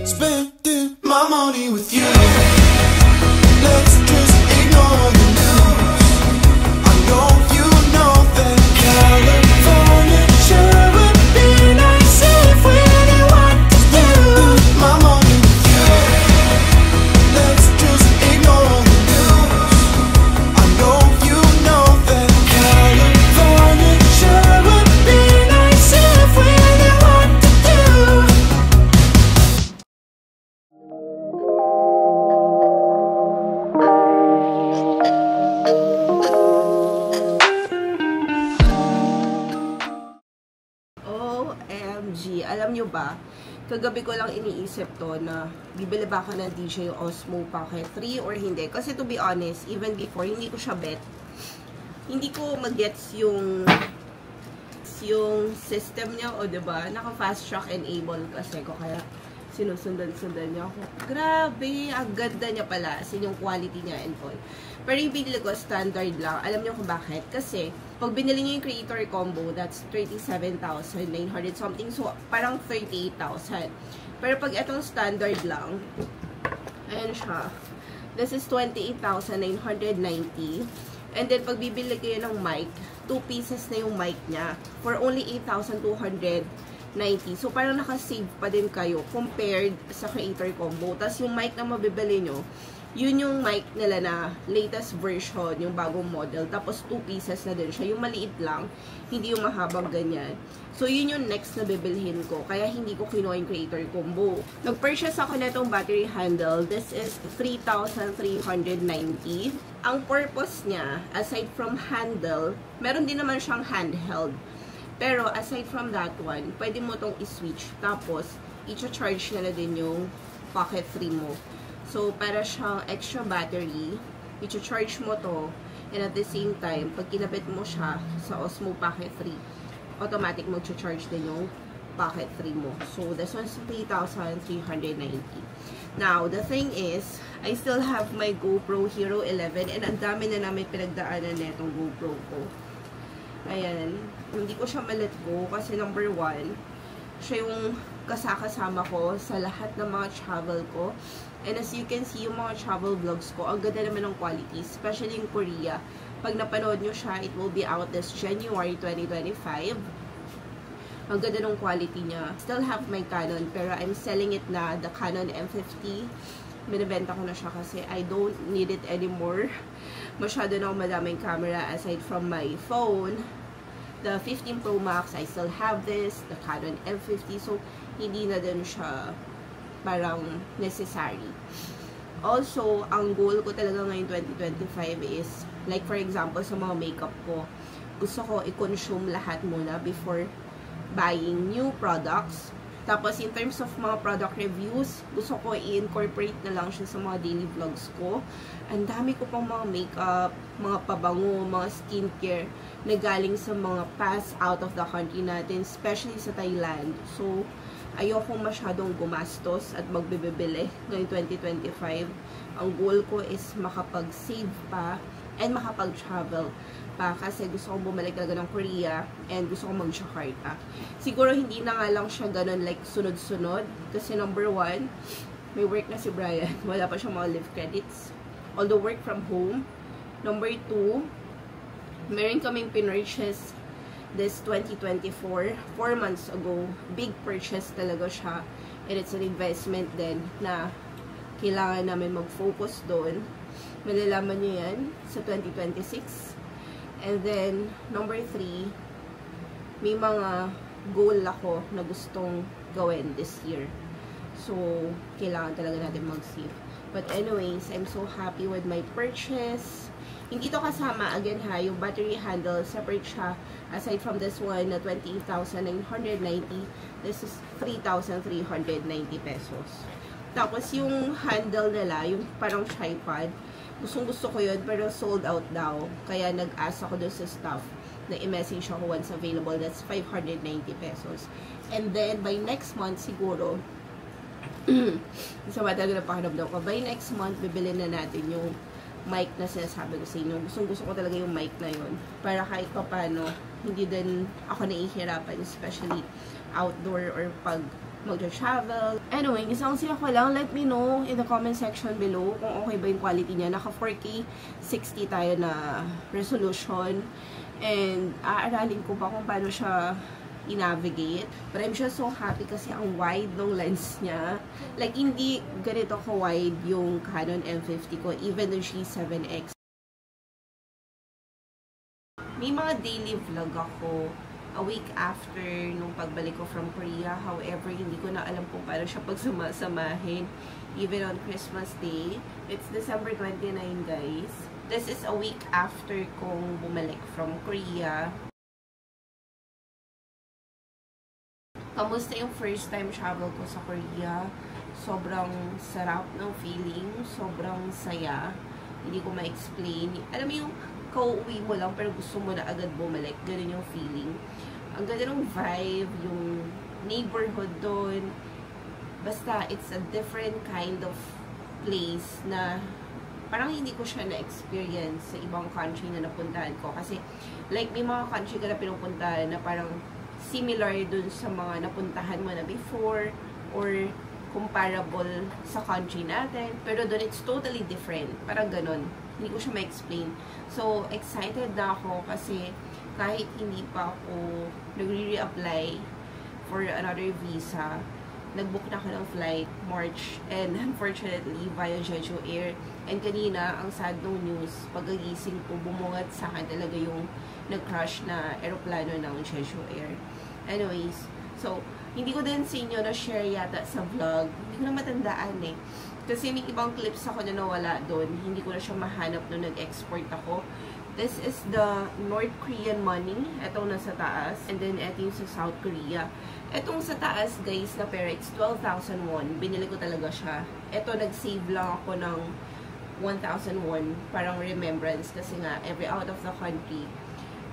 Spending my money with you. Let's just ignore the news. I know you know that California sure would be nice if we didn't want to do my money with you. Let's just ignore the news. I know you know that California sure would be nice if we didn't want to do. OMG, alam nyo ba, kagabi ko lang iniisip to na bibili ba ako ng DJI Osmo Pocket 3 or hindi. Kasi to be honest, even before, hindi ko siya bet. Hindi ko mag-gets yung system niya, o diba, naka fast track enable kasi ko, kaya sinusundan-sundan niya ako. Grabe, ang ganda niya pala, as in yung quality niya and all. Pero yung binili ko, standard lang. Alam niyo kung bakit? Kasi, pag binili niyo yung creator combo, that's 37,900 something. So, parang 38,000. Pero pag itong standard lang, ayan siya. This is 28,990. And then, pag bibili kayo ng mic, 2 pieces na yung mic niya for only 8,290. So, parang nakasave pa din kayo compared sa creator combo. Tapos, yung mic na mabibili nyo, yun yung mic nila na latest version, yung bagong model. Tapos, 2 pieces na din siya. Yung maliit lang, hindi yung mahabang ganyan. So, yun yung next na bibilhin ko. Kaya, hindi ko kinuha yung creator combo. Nag-purchase ako na itong battery handle. This is 3,390. Ang purpose niya, aside from handle, meron din naman siyang handheld. Pero, aside from that one, pwede mo itong i-switch. Tapos, i-charge na din yung Pocket 3 mo. So, para siyang extra battery, i-charge mo to, and at the same time, pag kinabit mo siya sa Osmo Pocket 3, automatic mag-charge din yung Pocket 3 mo. So, this one's 3,390. Now, the thing is, I still have my GoPro Hero 11, and ang dami na namin pinagdaanan na itong GoPro ko. Ayan, hindi ko siya ma-let go kasi number 1, siya yung kasama ko sa lahat ng mga travel ko. And as you can see, yung mga travel vlogs ko, ang ganda naman ng quality, especially in Korea. Pag napanood nyo siya, it will be out this January 2025. Ang ganda ng quality niya. Still have my Canon, pero I'm selling it na, the Canon M50. Binibenta ko na siya kasi I don't need it anymore. Masyado na madaming camera aside from my phone. The 15 Pro Max, I still have this. The Canon M50. So, hindi na din siya parang necessary. Also, ang goal ko talaga ngayon 2025 is, like for example, sa mga makeup ko, gusto ko i-consume lahat muna before buying new products. Tapos, in terms of mga product reviews, gusto ko i-incorporate na lang siya sa mga daily vlogs ko. Ang dami ko pang mga makeup, mga pabango, mga skincare na galing sa mga pass out of the country natin, especially sa Thailand. So, ayoko masyadong gumastos at magbibili ngayong 2025. Ang goal ko is makapag-save pa and makapag-travel pa kasi gusto kong bumalik talaga ng Korea and gusto kong mag-Jakarta. Siguro hindi na nga lang siya ganun like sunod-sunod kasi number 1, may work na si Brian. Wala pa siyang mga leave credits. Although work from home. Number 2, meron kaming pinurchase this 2024, 4 months ago. Big purchase talaga siya. And it's an investment din na kailangan namin mag-focus doon. Malalaman nyo yan sa 2026. And then, number 3, may mga goal ako na gustong gawin this year. So, kailangan talaga natin mag-save. But anyways, I'm so happy with my purchase. Hindi to kasama, again ha, yung battery handle, separate siya. Aside from this one, na 28,990, this is 3,390 pesos. Tapos yung handle nila, yung parang tripod, gustong-gusto ko yun, pero sold out daw. Kaya nag-ask ako doon sa staff na i-message ako once available. That's 590 pesos. And then, by next month, siguro, sa matagal na pakiramdam ko, by next month, bibili na natin yung mic na sinasabi ko sa inyo. Gusto ko talaga yung mic na yun. Para kahit pa paano, hindi din ako nahihirapan, especially outdoor or pag magta-travel. Anyway, isang siya ko lang, let me know in the comment section below kung okay ba yung quality niya. Naka 4K 60 tayo na resolution. And aaralin ko pa kung paano siya i-navigate. But I'm just so happy kasi ang wide ng lens niya. Like, hindi ganito ka-wide yung Canon M50 ko, even the G7X. May mga daily vlog ako a week after nung pagbalik ko from Korea. However, hindi ko na alam kung paano siya pagsumasamahin. Even on Christmas Day. It's December 29, guys. This is a week after kong bumalik from Korea. Kamusta yung first time travel ko sa Korea? Sobrang sarap ng feeling. Sobrang saya. Hindi ko ma-explain. Alam mo yung kauwi mo lang pero gusto mo na agad bumalik. Ganun yung feeling. Ang ganda ng vibe, yung neighborhood doon. Basta, it's a different kind of place na parang hindi ko siya na-experience sa ibang country na napuntahan ko. Kasi, like, may mga country ka na pinupuntahan na parang similar dun sa mga napuntahan mo na before or comparable sa country natin. Pero doon, it's totally different. Parang ganun. Hindi ko siya ma-explain. So, excited na ako kasi kahit hindi pa ako nagre-reapply for another visa, nag-book na ako ng flight March and unfortunately via Jeju Air. And kanina, ang sad nung news, pagagising ko, bumungat sa akin talaga yung nag-crash na aeroplano ng Jeju Air. Anyways, so, hindi ko din sa inyo na-share yata sa vlog. Hindi ko na matandaan eh. Kasi may ibang clips ako na nawala doon. Hindi ko na siya mahanap nung nag-export ako. This is the North Korean money. Itong nasa taas. And then, ito yung sa South Korea. Itong sa taas, guys, na pera, it's 12,000 won. Binili ko talaga siya. Ito, nag-save lang ako ng 1,000 won. Parang remembrance. Kasi nga, every out of the country,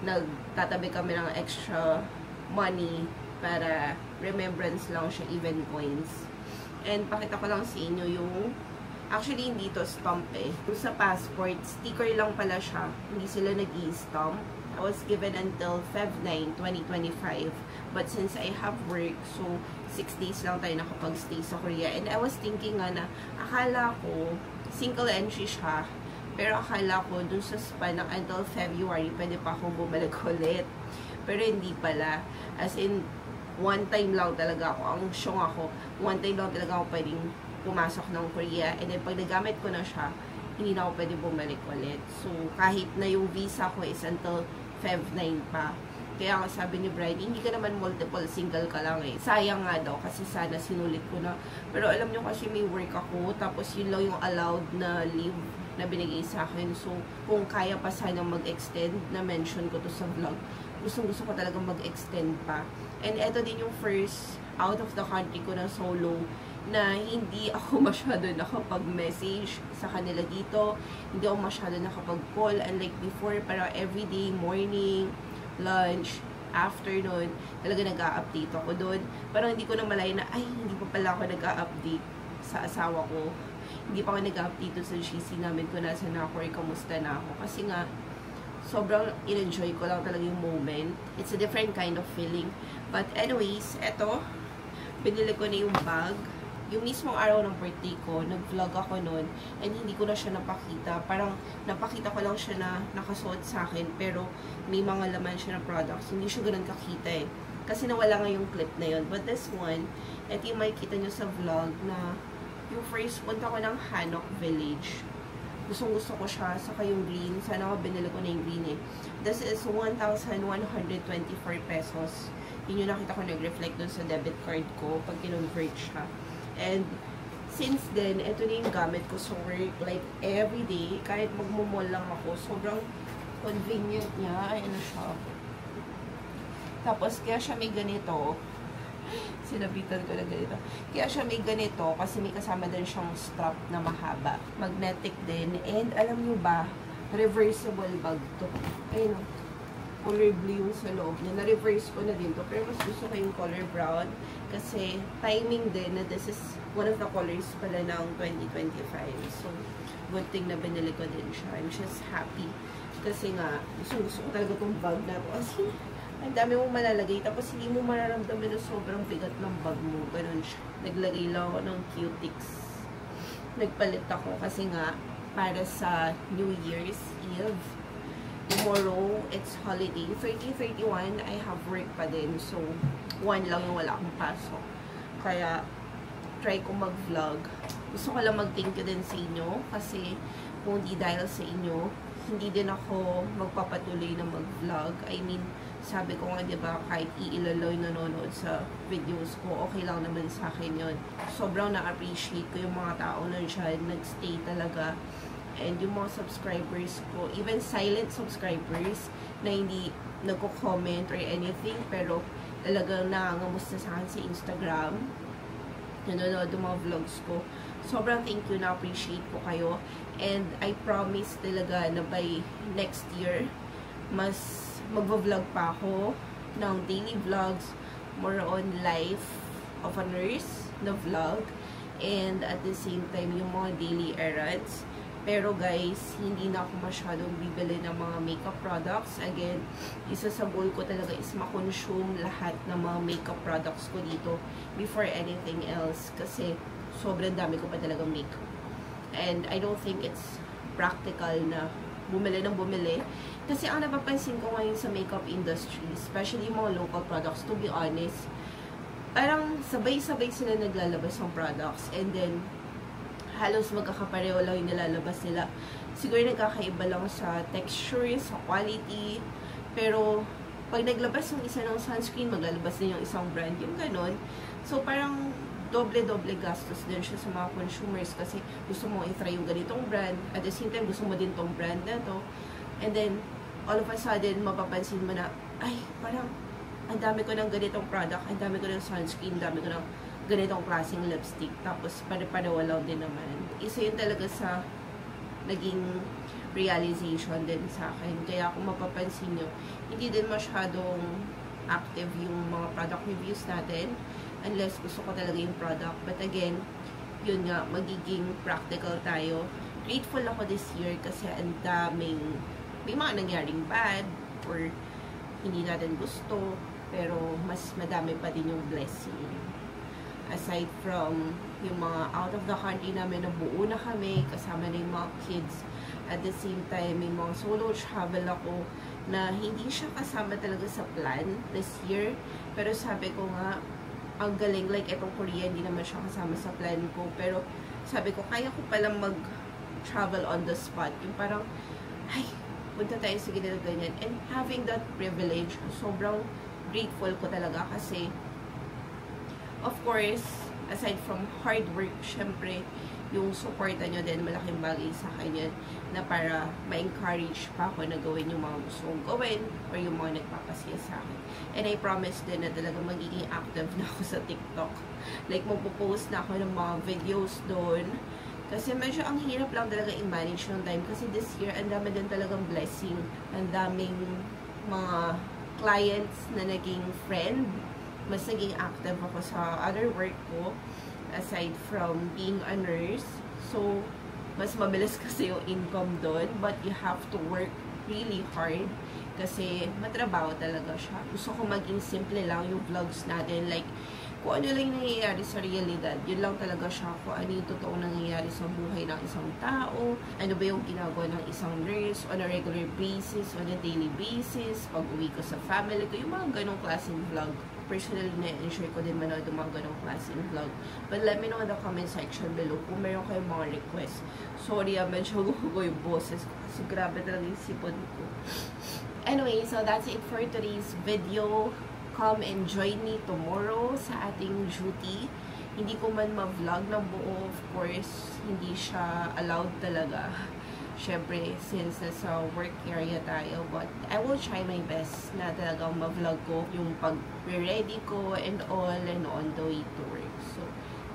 nagtatabi kami ng extra money para remembrance lang siya, even coins. And pakita ko lang sa inyo yung actually, hindi to stamp eh. Yung sa passport, sticker lang pala siya. Hindi sila nag-i-stamp. I was given until Feb 9, 2025. But since I have work, so 6 days lang tayo nakapag-stay sa Korea. And I was thinking nga na, akala ko, single entry siya. Pero akala ko, dun sa span ng until February, pwede pa akong bumalik ulit. Pero hindi pala. As in, one time lang talaga ako. Ang syong ako, one time lang talaga ako pwedeng pumasok ng Korea. And then, pag nagamit ko na siya, hindi na ako pwede bumalik ulit. So, kahit na yung visa ko is until Feb 9 pa. Kaya sabi ni Bride, hindi ka naman multiple, single ka lang eh. Sayang nga daw, kasi sana sinulit ko na. Pero alam nyo kasi may work ako, tapos yun lang yung allowed na leave na binigay sa akin. So, kung kaya pa sana mag-extend, na-mention ko to sa vlog, gusto ko talagang mag-extend pa. And eto din yung first out of the country ko na solo na hindi ako masyado nakapag-message sa kanila dito. Hindi ako masyado nakapag-call. Unlike before, parang everyday, morning, lunch, afternoon, talaga nag-a-update ako doon. Parang hindi ko na malay na, ay, hindi pa pala ako nag-a-update sa asawa ko. Hindi pa ako nag-a-update sa GC namin kung nasa na ako or kamusta na ako. Kasi nga, sobrang in-enjoy ko lang talaga yung moment. It's a different kind of feeling. But anyways, eto, binili ko na yung bag. Yung mismong araw ng birthday ko, nag-vlog ako noon, and hindi ko na siya napakita. Parang napakita ko lang siya na nakasuot sa akin, pero may mga laman siya na products. Hindi siya ganun kakita eh. Kasi nawala nga yung clip na yun. But this one, ito yung makikita nyo sa vlog na yung first punta ko ng Hanok Village. Gustong-gusto ko siya, saka yung green. Sana ako binili ko na yung green eh. This is 1,124 pesos. Yun yung nakita ko nag-reflect dun sa debit card ko pag kinonvert siya. And since then, ito na yung gamit ko sa work. Like, everyday, kahit magmumall lang ako, sobrang convenient niya. Ayan na siya. Tapos, kaya siya may ganito. Sinabitan ko na ganito. Kaya siya may ganito kasi may kasama din siyang strap na mahaba. Magnetic din. And alam nyo ba, reversible bag to. Ayun, color blue yung sa loob niya. Na-reverse ko na din to. Pero mas gusto ko yung color brown. Kasi timing din na this is one of the colors pala ng 2025. So, good thing na binili ko din siya. I'm just happy. Kasi nga, gusto ko talaga itong bag na to. Kasi, ang dami mong malalagay, tapos hindi mo mararamdaman na sobrang bigat ng bag mo. Ganun siya. Naglagay lang ako ng Q-Tix. Nagpalit ako kasi nga, para sa New Year's Eve. Tomorrow, it's holiday. 30-31, I have work pa din. So, 1 lang yung wala akong pasok. Kaya, try ko mag-vlog. Gusto ko lang mag-thank you din sa inyo. Kasi, kung di dahil sa inyo, hindi din ako magpapatuloy na mag-vlog. I mean, sabi ko nga, diba, kahit iilaloy nanonood sa videos ko, okay lang naman sa akin yun. Sobrang na-appreciate ko yung mga tao na dyan, nag-stay talaga. And yung mga subscribers ko, even silent subscribers, na hindi nagko-comment or anything, pero talagang nangangamusta sa akin sa Instagram, nanonood yung mga vlogs ko. Sobrang thank you, na-appreciate ko kayo. And I promise talaga na by next year, mas magvo-vlog pa ako ng daily vlogs, more on life of a nurse na vlog, and at the same time, yung mga daily errands. Pero guys, hindi na ako masyadong bibili ng mga makeup products. Again, isa sa goal ko talaga is ma-consume lahat ng mga makeup products ko dito before anything else. Kasi sobrang dami ko pa talagang makeup. And I don't think it's practical na bumili ng bumili. Kasi ang napapansin ko ngayon sa makeup industry, especially yung mga local products, to be honest, parang sabay-sabay sila naglalabas ng products. And then, halos magkakapareho lang yung nilalabas nila. Siguro nagkakaiba lang sa texture, sa quality. Pero, pag naglabas yung isa ng sunscreen, maglalabas din yung isang brand. Yung ganun. So, parang doble-doble gastos din siya sa mga consumers kasi gusto mo i-try yung ganitong brand. At the same time, gusto mo din tong brand na to. And then, all of a sudden, mapapansin mo na, ay, parang, ang dami ko ng ganitong product, ang dami ko ng sunscreen, ang dami ko ng ganitong klaseng lipstick. Tapos, pare-pareho lang din naman. Isa yun talaga sa naging realization din sa akin. Kaya kung mapapansin nyo, hindi din masyadong active yung mga product reviews natin unless gusto ko talaga yung product. But again, yun nga, magiging practical tayo. Grateful ako this year kasi ang daming, may mga nangyaring bad or hindi natin gusto, pero mas madami pa din yung blessing. Aside from yung mga out of the country namin na buo na kami, kasama na yung mga kids. At the same time, may mga solo travel ako na hindi siya kasama talaga sa plan this year. Pero sabi ko nga, ang galing, like itong Korea, hindi naman siya kasama sa plan ko. Pero sabi ko, kaya ko palang mag-travel on the spot. Yung parang, ay, punta tayo sa ganyan. And having that privilege, sobrang grateful ko talaga kasi of course, aside from hard work, syempre, yung supporta nyo din, malaking bagay sa akin yun, na para ma-encourage pa ako na gawin yung mga gusto kong gawin, or yung mga nagpapasaya sa akin. And I promise din na talaga magiging active na ako sa TikTok. Like, magpo-post na ako ng mga videos doon. Kasi medyo ang hirap lang talaga i-manage ng time. Kasi this year, ang dami din talagang blessing. Ang daming mga clients na naging friend. Mas naging active ako sa other work ko aside from being a nurse. So, mas mabilis kasi yung income doon, but you have to work really hard kasi matrabaho talaga siya. Gusto ko maging simple lang yung vlogs natin, like kung ano lang yung nangyayari sa realidad, yun lang talaga siya, kung ano yung totoong nangyayari sa buhay ng isang tao, ano ba yung ginagawa ng isang nurse on a regular basis, on a daily basis, pag uwi ko sa family ko, yung mga ganong klaseng vlog. Personally, na-ensure ko din manood yung mga ganong klaseng vlog. But let me know in the comment section below kung meron kayong mga request. Sorry, medyo gugugo yung boses ko kasi grabe talaga yung sipon ko. Anyway, so that's it for today's video. Come and join me tomorrow sa ating duty. Hindi ko man ma-vlog na buo, of course, hindi siya allowed talaga. Syempre, since nasa work area tayo, but I will try my best na talagang ma-vlog ko yung pag-ready ko and all and on the way to work. So,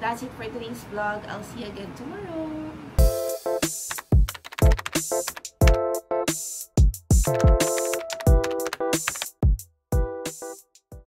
that's it for today's vlog. I'll see you again tomorrow.